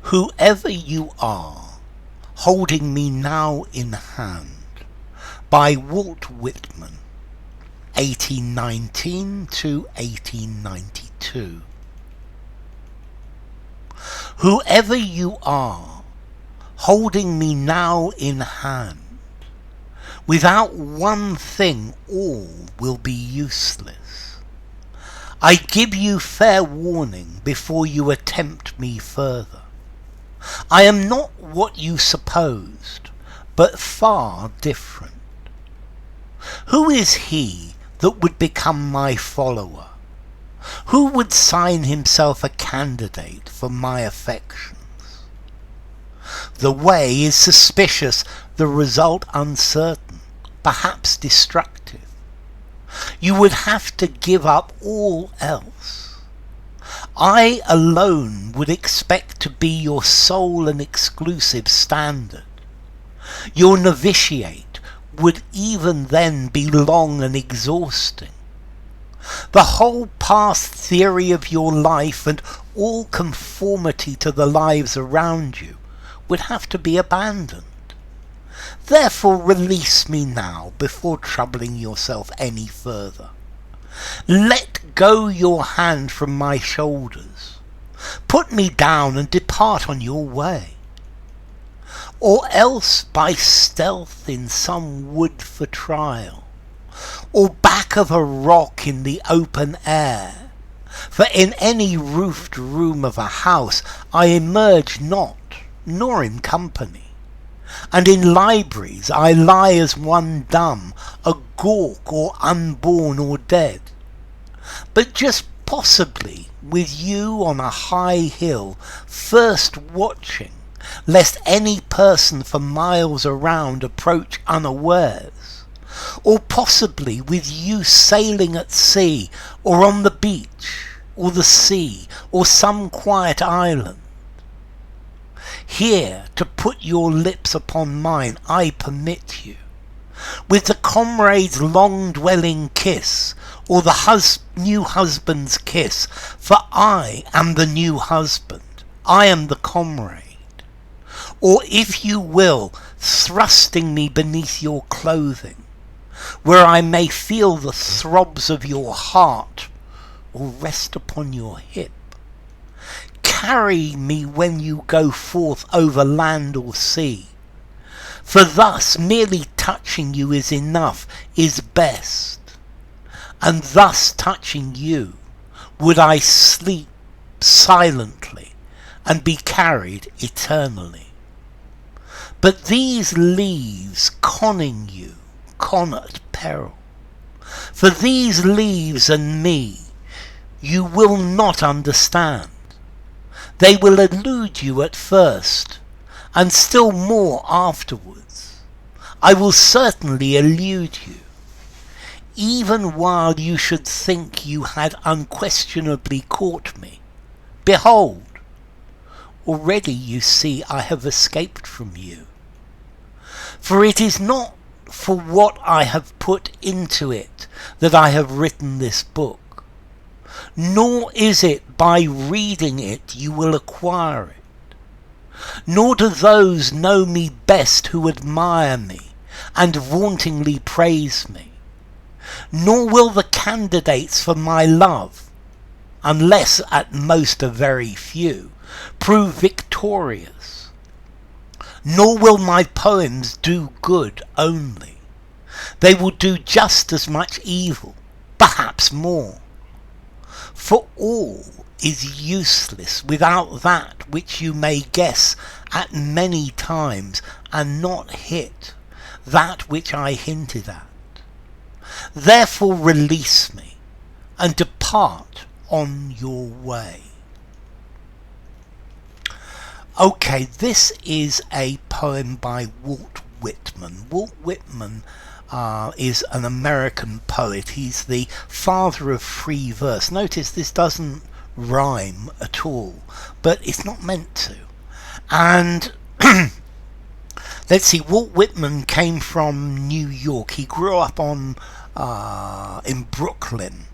Whoever you are, holding me now in hand, by Walt Whitman, 1819 to 1892. Whoever you are, holding me now in hand, without one thing all will be useless. I give you fair warning before you attempt me further. I am not what you supposed, but far different. Who is he that would become my follower? Who would sign himself a candidate for my affections? The way is suspicious, the result uncertain, perhaps destructive. You would have to give up all else. I alone would expect to be your sole and exclusive standard. Your novitiate would even then be long and exhausting. The whole past theory of your life and all conformity to the lives around you would have to be abandoned. Therefore release me now before troubling yourself any further. Let go your hand from my shoulders. Put me down and depart on your way. Or else by stealth in some wood for trial, or back of a rock in the open air, for in any roofed room of a house I emerge not, nor in company, and in libraries I lie as one dumb, a gawk or unborn or dead, but just possibly with you on a high hill, first watching, lest any person for miles around approach unawares, or possibly with you sailing at sea, or on the beach, or the sea, or some quiet island. Here, to put your lips upon mine, I permit you, with the comrade's long-dwelling kiss, or the new husband's kiss, for I am the new husband, I am the comrade. Or if you will, thrusting me beneath your clothing, where I may feel the throbs of your heart, or rest upon your hip. Carry me when you go forth over land or sea, for thus merely touching you is enough, is best, and thus touching you would I sleep silently and be carried eternally. But these leaves conning you, con at peril. For these leaves and me you will not understand. They will elude you at first, and still more afterwards. I will certainly elude you, even while you should think you had unquestionably caught me. Behold, already you see I have escaped from you. For it is not for what I have put into it that I have written this book, nor is it by reading it you will acquire it, nor do those know me best who admire me and vauntingly praise me, nor will the candidates for my love, unless at most a very few, prove victorious. Nor will my poems do good only. They will do just as much evil, perhaps more. For all is useless without that which you may guess at many times and not hit, that which I hinted at. Therefore release me and depart on your way. Okay, this is a poem by Walt Whitman. Walt Whitman is an American poet. He's the father of free verse. Notice this doesn't rhyme at all, but it's not meant to. And let's see, Walt Whitman came from New York. He grew up in Brooklyn,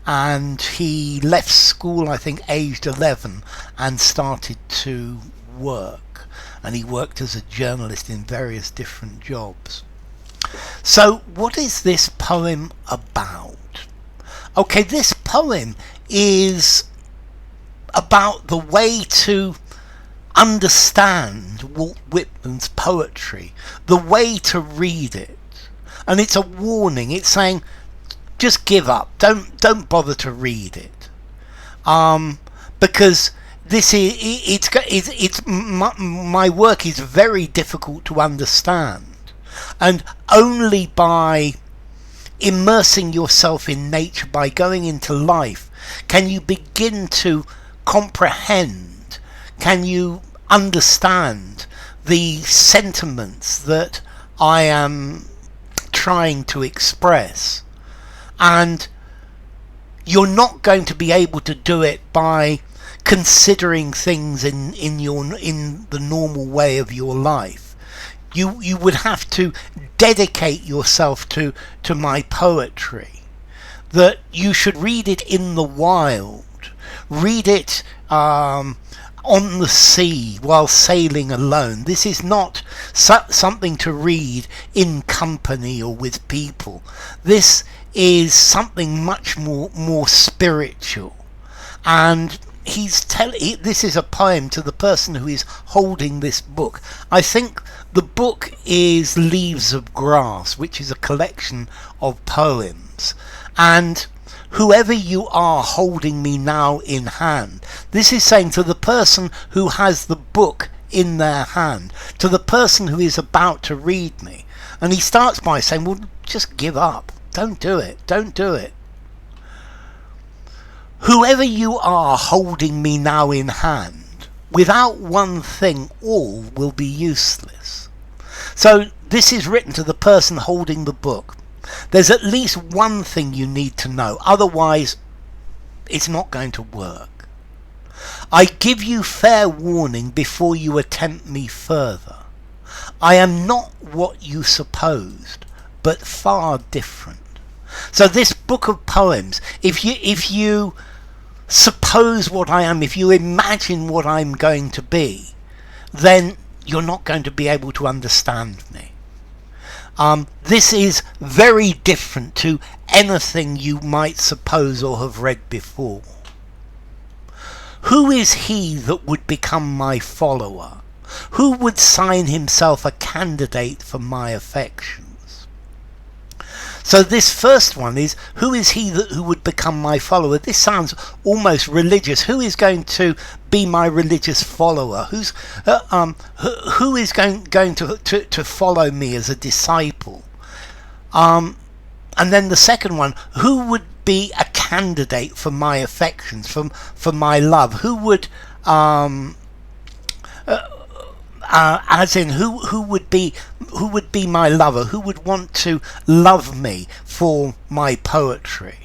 and he left school, I think, aged 11, and started to work, and he worked as a journalist in various different jobs. So what is this poem about? Okay, this poem is about the way to understand Walt Whitman's poetry, the way to read it. And it's a warning. It's saying, just give up. Don't bother to read it, because this is my work is very difficult to understand, and only by immersing yourself in nature, by going into life, can you begin to comprehend, can you understand the sentiments that I am trying to express. And you're not going to be able to do it by considering things in the normal way of your life. You would have to dedicate yourself to my poetry, that you should read it in the wild, read it on the sea while sailing alone. This is not something to read in company or with people. This is something much more spiritual. And this is a poem to the person who is holding this book. I think the book is Leaves of Grass, which is a collection of poems. And whoever you are holding me now in hand, this is saying to the person who has the book in their hand, to the person who is about to read me. And he starts by saying, well, just give up. Don't do it. Don't do it. Whoever you are holding me now in hand, without one thing all will be useless. So this is written to the person holding the book. There's at least one thing you need to know, otherwise it's not going to work. I give you fair warning before you attempt me further. I am not what you supposed, but far different. So this book of poems, if you suppose what I am, if you imagine what I'm going to be, then you're not going to be able to understand me. This is very different to anything you might suppose or have read before. Who is he that would become my follower? Who would sign himself a candidate for my affections? So this first one is, who is he who would become my follower? This sounds almost religious. Who is going to be my religious follower? Who is going to follow me as a disciple? And then the second one, who would be a candidate for my affections, for my love? Who would as in who would be my lover? Who would want to love me for my poetry?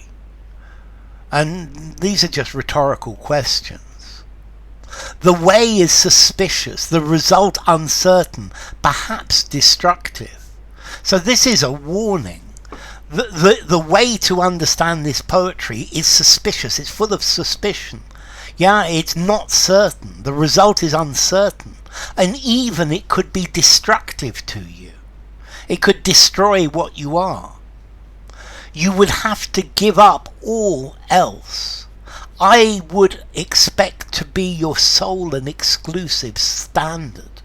And these are just rhetorical questions. The way is suspicious, the result uncertain, perhaps destructive. So this is a warning. The way to understand this poetry is suspicious. It's full of suspicion. Yeah, it's not certain. The result is uncertain. And even it could be destructive to you. It could destroy what you are. You would have to give up all else. I would expect to be your sole and exclusive standard.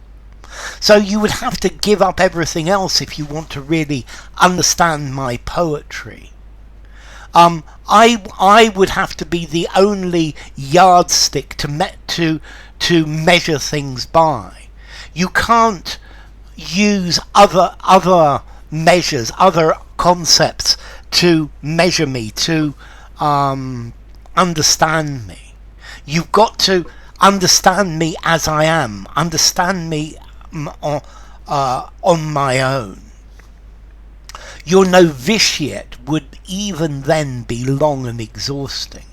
So you would have to give up everything else if you want to really understand my poetry. I would have to be the only yardstick to measure things by. You can't use other measures, other concepts to measure me, to understand me. You've got to understand me as I am, understand me on my own. Your novitiate would even then be long and exhausting.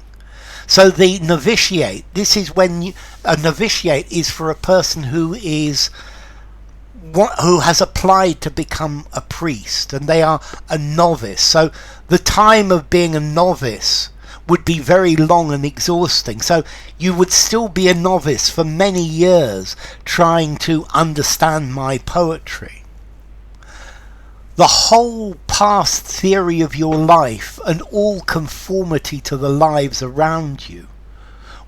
So the novitiate, this is when a novitiate is for a person who has applied to become a priest, and they are a novice. So the time of being a novice would be very long and exhausting. So you would still be a novice for many years trying to understand my poetry. The whole past theory of your life and all conformity to the lives around you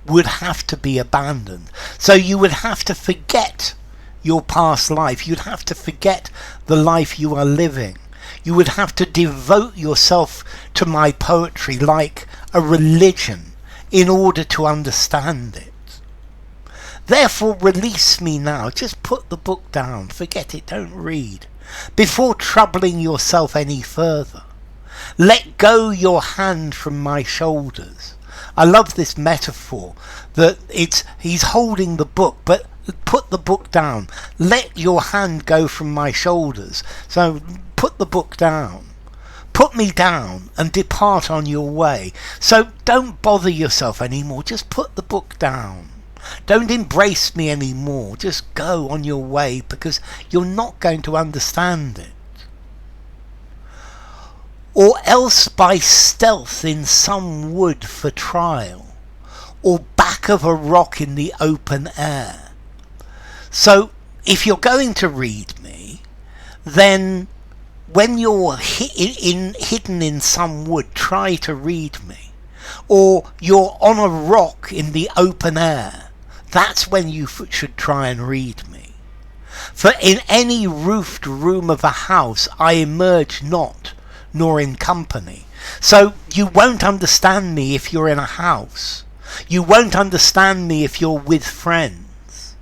would have to be abandoned. So you would have to forget your past life. You'd have to forget the life you are living. You would have to devote yourself to my poetry like a religion in order to understand it. Therefore, release me now. Just put the book down. Forget it. Don't read. Before troubling yourself any further. Let go your hand from my shoulders. I love this metaphor that he's holding the book, but put the book down. Let your hand go from my shoulders. So put the book down. Put me down and depart on your way. So don't bother yourself anymore. Just put the book down. Don't embrace me anymore. Just go on your way, because you're not going to understand it. Or else by stealth in some wood for trial, or back of a rock in the open air. So if you're going to read me, then when you're hidden in some wood, try to read me. Or you're on a rock in the open air, that's when you should try and read me. For in any roofed room of a house I emerge not, nor in company. So you won't understand me if you're in a house. You won't understand me if you're with friends.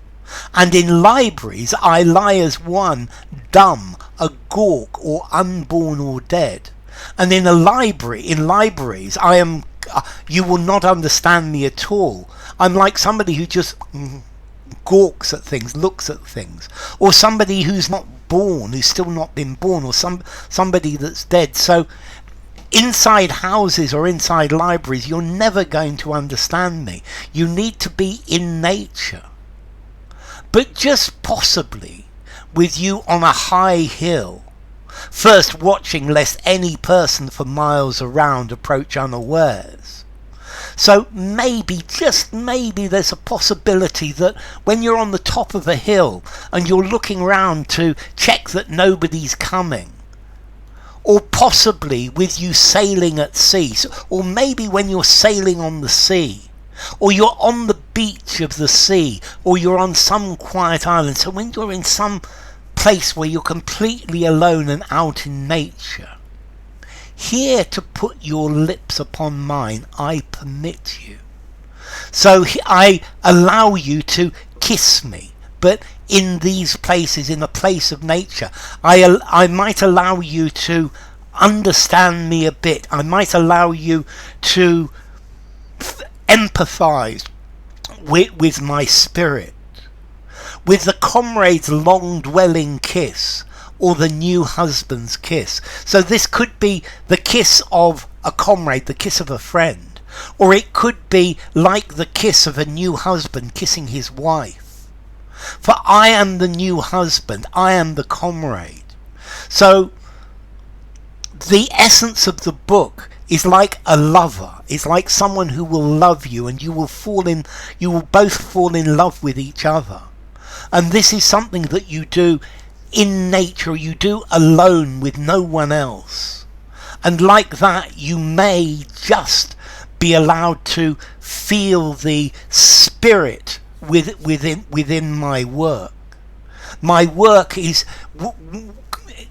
And in libraries I lie as one, dumb, a gawk, or unborn or dead. And in libraries I am, you will not understand me at all. I'm like somebody who just gawks at things, looks at things, or somebody who's not born, who's still not been born, or somebody that's dead. So inside houses or inside libraries, you're never going to understand me. You need to be in nature. But just possibly with you on a high hill, first watching lest any person for miles around approach unawares. So maybe, just maybe, there's a possibility that when you're on the top of a hill and you're looking round to check that nobody's coming, or possibly with you sailing at sea, or maybe when you're sailing on the sea, or you're on the beach of the sea, or you're on some quiet island. So when you're in some place where you're completely alone and out in nature, here to put your lips upon mine, I permit you. So I allow you to kiss me, but in these places, in a place of nature, I might allow you to understand me a bit. I might allow you to empathize with my spirit, with the comrade's long-dwelling kiss, or the new husband's kiss. So this could be the kiss of a comrade, the kiss of a friend, or it could be like the kiss of a new husband kissing his wife. For I am the new husband, I am the comrade. So the essence of the book is like a lover. It's like someone who will love you, and you will both fall in love with each other. And this is something that you do in nature, you do alone with no one else. And like that, you may just be allowed to feel the spirit within my work. My work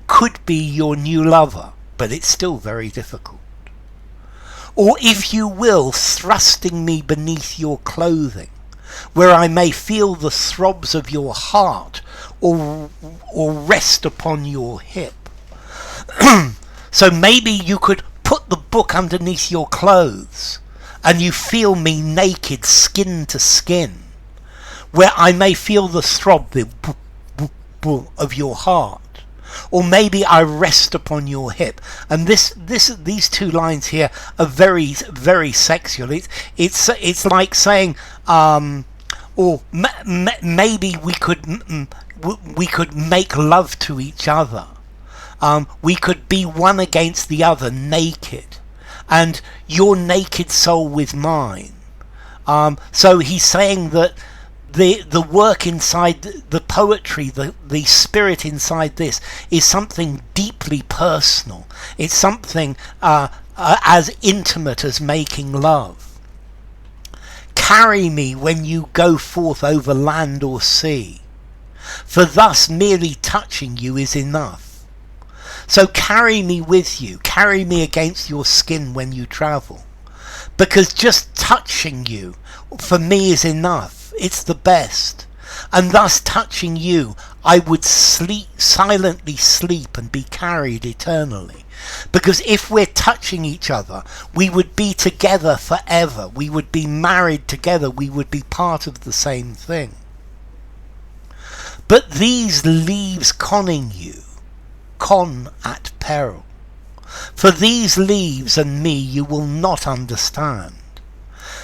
could be your new lover, but it's still very difficult. Or if you will, thrusting me beneath your clothing, where I may feel the throbs of your heart, or rest upon your hip. So maybe you could put the book underneath your clothes, and you feel me naked, skin to skin, where I may feel the throb of your heart. Or maybe I rest upon your hip. And these two lines here are very, very sexual. It's like saying, maybe we could make love to each other. We could be one against the other, naked, and your naked soul with mine. So he's saying that the work inside the poetry, the spirit inside this is something deeply personal. It's something as intimate as making love. Carry me when you go forth over land or sea, for thus merely touching you is enough. So carry me with you, carry me against your skin when you travel, because just touching you for me is enough. It's the best. And thus touching you, I would silently sleep and be carried eternally. Because if we're touching each other, we would be together forever. We would be married together. We would be part of the same thing. But these leaves conning you, con at peril. For these leaves and me you will not understand.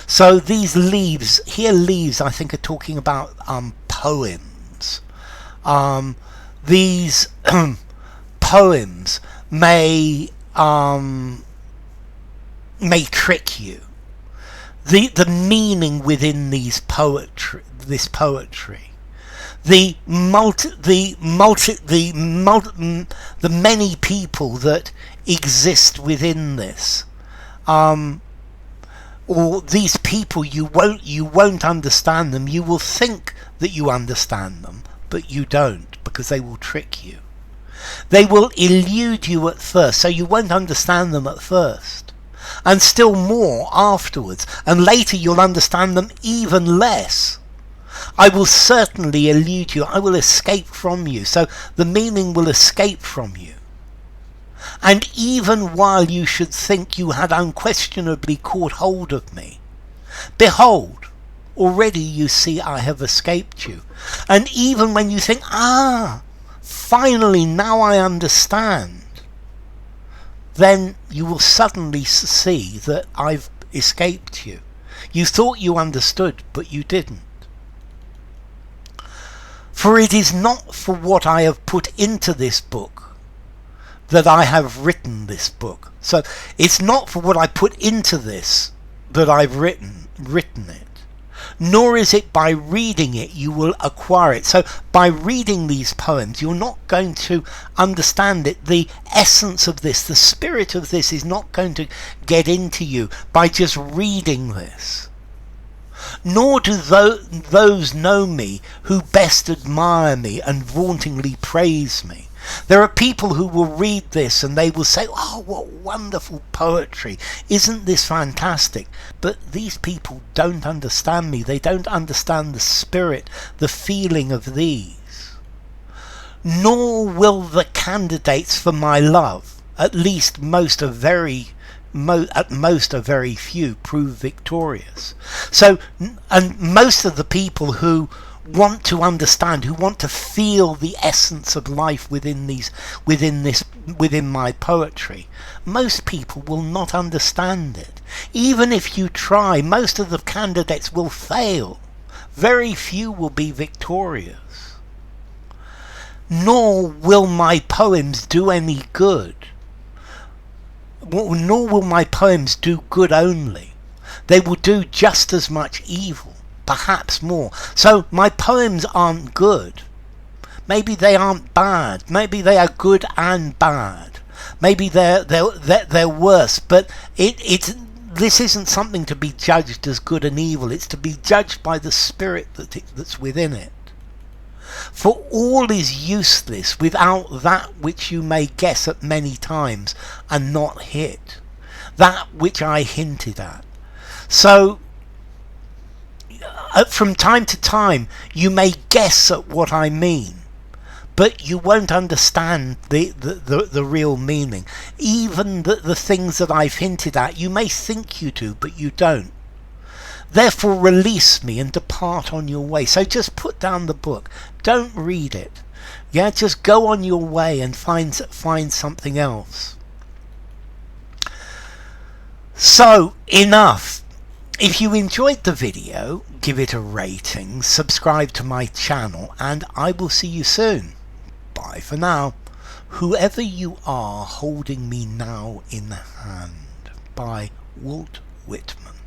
So these leaves, here leaves I think are talking about poems. These poems may trick you. The meaning within this poetry, the many people that exist within this, or these people, you won't understand them. You will think that you understand them, but you don't, because they will trick you. They will elude you at first, so you won't understand them at first, and still more afterwards, and later you'll understand them even less. I will certainly elude you. I will escape from you, so the meaning will escape from you. And even while you should think you had unquestionably caught hold of me, behold, already you see I have escaped you. And even when you think, finally now I understand, then you will suddenly see that I've escaped you. You thought you understood, but you didn't. For it is not for what I have put into this book that I have written this book. So it's not for what I put into this that I've written it. Nor is it by reading it you will acquire it. So by reading these poems, you're not going to understand it. The essence of this, the spirit of this, is not going to get into you by just reading this. Nor do those know me who best admire me and vauntingly praise me. There are people who will read this and they will say, oh, what wonderful poetry. Isn't this fantastic? But these people don't understand me. They don't understand the spirit, the feeling of these. Nor will the candidates for my love, at least most are very few, prove victorious. So, and most of the people who want to understand, who want to feel the essence of life within my poetry, most people will not understand it. Even if you try, most of the candidates will fail. Very few will be victorious. Nor will my poems do any good. Nor will my poems do good only. They will do just as much evil, perhaps more. So my poems aren't good. Maybe they aren't bad. Maybe they are good and bad. Maybe they're worse. But this isn't something to be judged as good and evil. It's to be judged by the spirit that's within it. For all is useless without that which you may guess at many times and not hit. That which I hinted at. So from time to time you may guess at what I mean, but you won't understand the real meaning. Even the things that I've hinted at, you may think you do, but you don't. Therefore release me and depart on your way. So just put down the book. Don't read it. Yeah, just go on your way and find something else. So, enough. If you enjoyed the video, give it a rating, subscribe to my channel, and I will see you soon. Bye for now. Whoever you are holding me now in hand. by Walt Whitman.